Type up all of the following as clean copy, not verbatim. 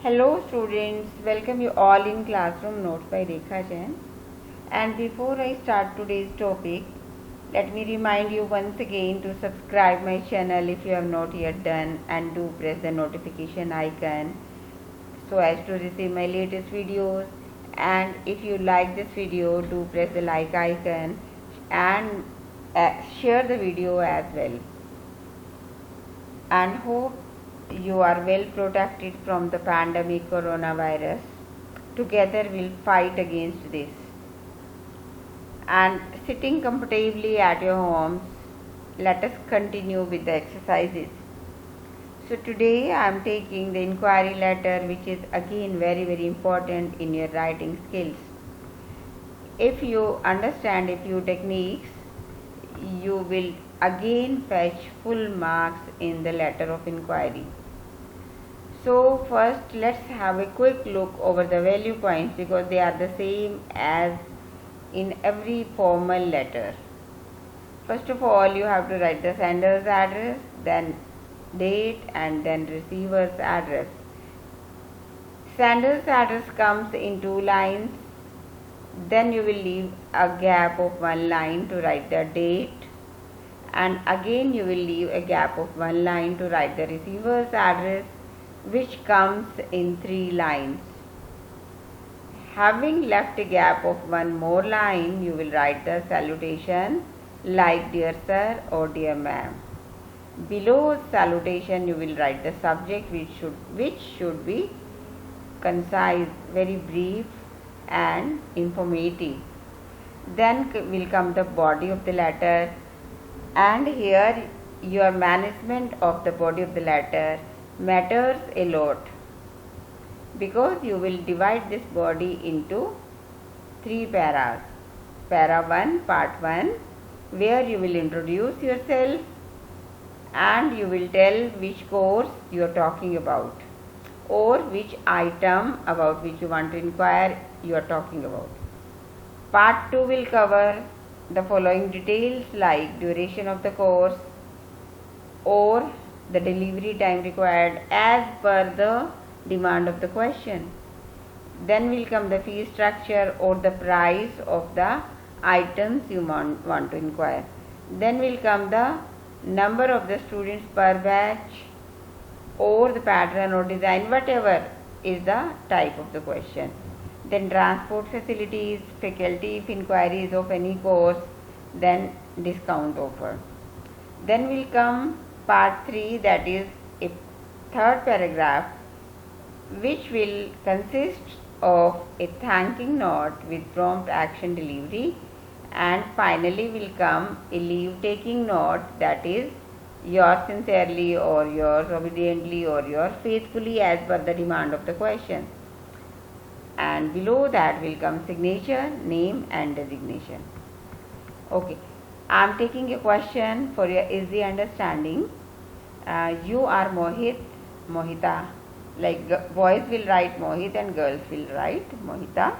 Hello students, welcome you all in Classroom Notes by Rekha Jain. And before I start today's topic, let me remind you once again to subscribe my channel if you have not yet done, and do press the notification icon so as to receive my latest videos. And if you like this video, do press the like icon and share the video as well. And hope you are well protected from the pandemic coronavirus. Together we'll fight against this. And sitting comfortably at your homes, let us continue with the exercises. So today I am taking the inquiry letter, which is again very important in your writing skills. If you understand a few techniques, you will again fetch full marks in the letter of inquiry. So first let's have a quick look over the value points, because they are the same as in every formal letter. First of all, you have to write the sender's address, then date, and then receiver's address. Sender's address comes in 2 lines. Then you will leave a gap of 1 line to write the date, and again you will leave a gap of 1 line to write the receiver's address, which comes in 3 lines. Having left a gap of 1 more line, you will write the salutation like dear sir or dear ma'am. Below salutation you will write the subject, which should be concise, very brief and informative. Then will come the body of the letter, and here your management of the body of the letter matters a lot, because you will divide this body into 3 paras. Para 1, part 1, where you will introduce yourself and you will tell which course you are talking about, or which item about which you want to inquire you are talking about. Part 2 will cover the following details like duration of the course or the delivery time required as per the demand of the question. Then will come the fee structure or the price of the items you want to inquire. Then will come the number of the students per batch, or the pattern or design, whatever is the type of the question. Then transport facilities, faculty if inquiries of any course, then discount offer. Then will come part 3, that is a third paragraph, which will consist of a thanking note with prompt action delivery, and finally will come a leave taking note, that is yours sincerely or yours obediently or yours faithfully as per the demand of the question. And below that will come signature, name and designation. Okay, I am taking a question for your easy understanding. You are Mohit, Mohita, like boys will write Mohit and girls will write Mohita,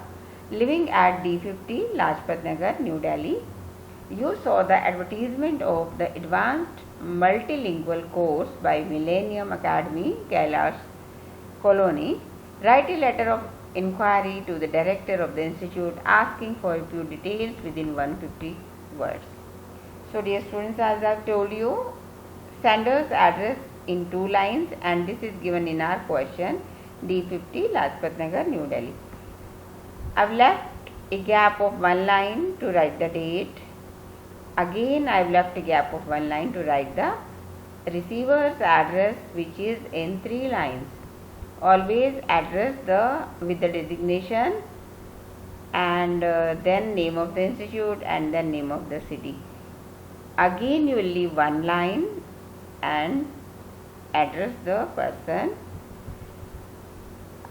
living at D50 Lajpat Nagar, New Delhi. You saw the advertisement of the advanced multilingual course by Millennium Academy, Kailash Colony. Write a letter of inquiry to the director of the institute asking for a few details within 150 words. So dear students, as I have told you, sender's address in 2 lines, and this is given in our question, D50 Lajpat Nagar, New Delhi. I have left a gap of 1 line to write the date. Again I have left a gap of 1 line to write the receiver's address, which is in 3 lines. Always address with the designation, and then name of the institute, and then name of the city. Again you will leave 1 line and address the person.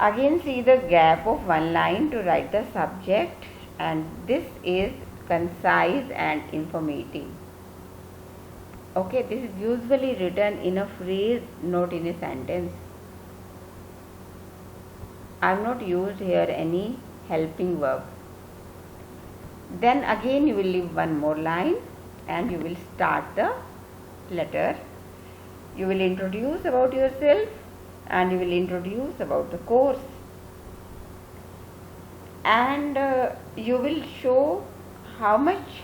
Again see the gap of 1 line to write the subject, and this is concise and informative. Okay, this is usually written in a phrase, not in a sentence. I have not used here any helping verb. Then again you will leave 1 more line and you will start the letter. You will introduce about yourself and you will introduce about the course, and you will show how much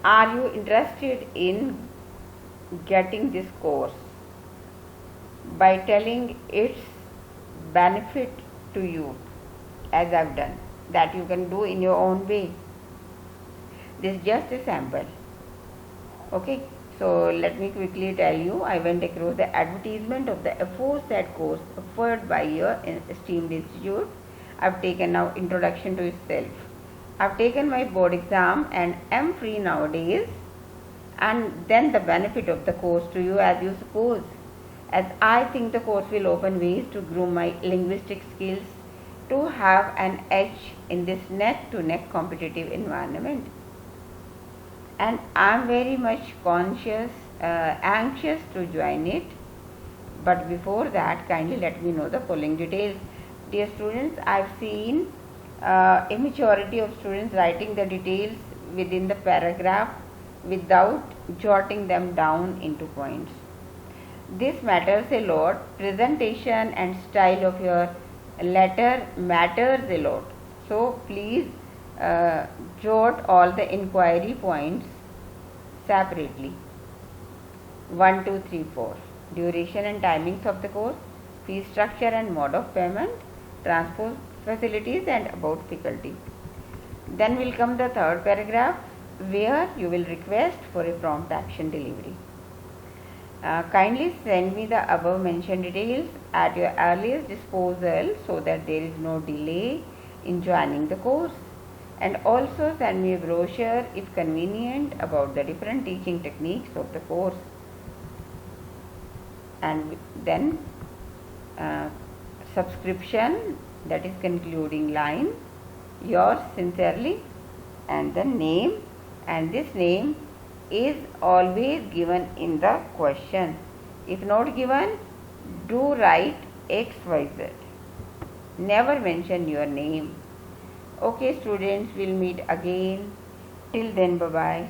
are you interested in getting this course by telling its benefit to you, as I've done. That you can do in your own way. This is just a sample. Okay, so let me quickly tell you. I went across the advertisement of the aforesaid course offered by your esteemed institute. I've taken now introduction to itself. I've taken my board exam and am free nowadays, and then the benefit of the course to you as you suppose, as I think the course will open ways to groom my linguistic skills to have an edge in this neck to neck competitive environment. And I am very much anxious to join it. But before that, kindly let me know the following details. Dear students, I have seen immaturity of students writing the details within the paragraph without jotting them down into points. This matters a lot. Presentation and style of your letter matters a lot. So please jot all the inquiry points separately. 1, 2, 3, 4. Duration and timings of the course, fee structure and mode of payment, transport facilities, and about faculty. Then will come the third paragraph, where you will request for a prompt action delivery. Kindly send me the above mentioned details at your earliest disposal so that there is no delay in joining the course, and also send me a brochure if convenient about the different teaching techniques of the course. And then subscription, that is concluding line, yours sincerely, and the name, and this name is always given in the question. If not given, do write XYZ. Never mention your name. Okay students, we'll meet again. Till then, bye bye.